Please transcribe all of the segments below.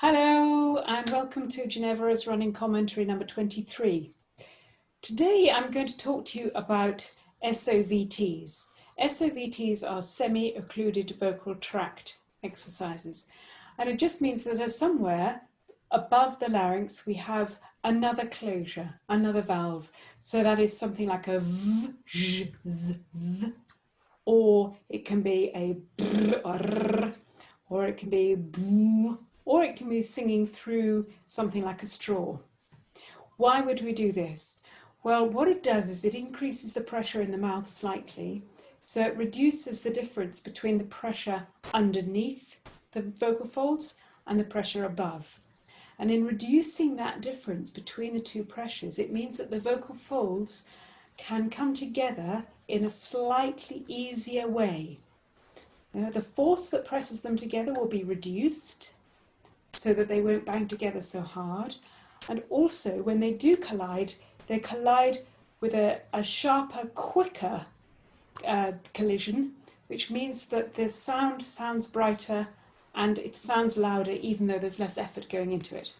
Hello and welcome to Genevora's running commentary number 23. Today I'm going to talk to you about SOVTs. SOVTs are semi-occluded vocal tract exercises, and it just means that somewhere above the larynx we have another closure, another valve. So that is something like a v, z, z, v, or it can be a br, or it can be boo, or it can be singing through something like a straw. Why would we do this? Well, what it does is it increases the pressure in the mouth slightly, so it reduces the difference between the pressure underneath the vocal folds and the pressure above. And in reducing that difference between the two pressures, it means that the vocal folds can come together in a slightly easier way. The force that presses them together will be reduced so that they won't bang together so hard. And also, when they do collide, they collide with a sharper, quicker collision, which means that the sound sounds brighter and it sounds louder even though there's less effort going into it.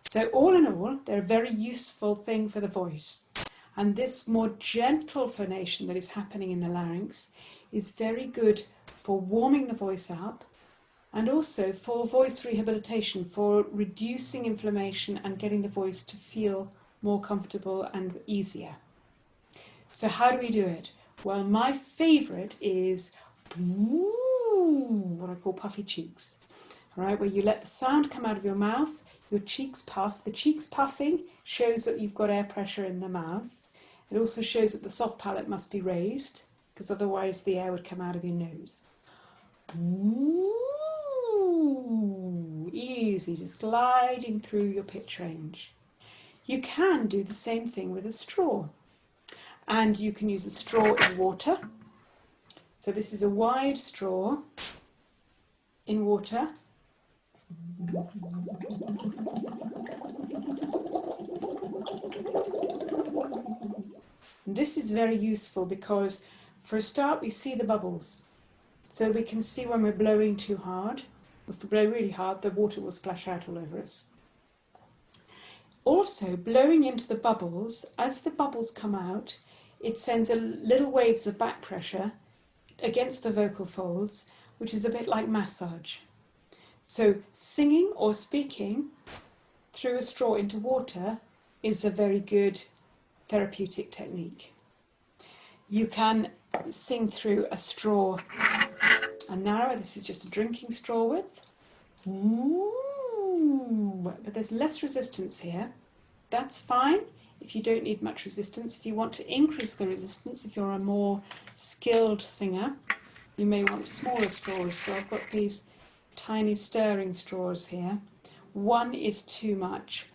So all in all, they're a very useful thing for the voice. And this more gentle phonation that is happening in the larynx is very good for warming the voice up and also for voice rehabilitation, for reducing inflammation and getting the voice to feel more comfortable and easier. So how do we do it? Well, my favourite is what I call puffy cheeks, all right, where you let the sound come out of your mouth, your cheeks puff. The cheeks puffing shows that you've got air pressure in the mouth. It also shows that the soft palate must be raised, because otherwise the air would come out of your nose. Easy, just gliding through your pitch range. You can do the same thing with a straw. And you can use a straw in water. So this is a wide straw in water. This is very useful because, for a start, we see the bubbles. So we can see when we're blowing too hard. If we blow really hard, the water will splash out all over us. Also, blowing into the bubbles, as the bubbles come out, it sends little waves of back pressure against the vocal folds, which is a bit like massage. So singing or speaking through a straw into water is a very good therapeutic technique. You can sing through a straw and narrow. This is just a drinking straw width. But there's less resistance here. That's fine if you don't need much resistance. If you want to increase the resistance, if you're a more skilled singer, you may want smaller straws. So I've got these tiny stirring straws here. One is too much.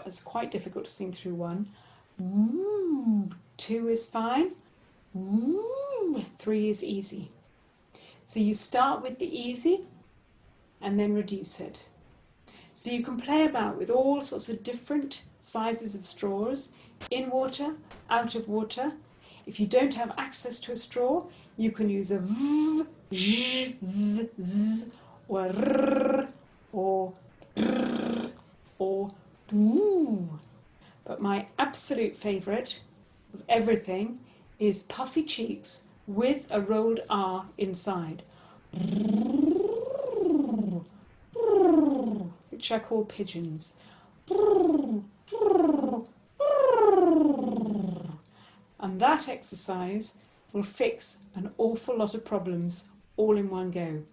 It's quite difficult to sing through one. 2 is fine. 3 is easy. So you start with the easy and then reduce it. So you can play about with all sorts of different sizes of straws, in water, out of water. If you don't have access to a straw, you can use a v, z, v, z, or r, or brr, or boo. But my absolute favourite of everything is puffy cheeks with a rolled R inside, which I call pigeons. And that exercise will fix an awful lot of problems all in one go.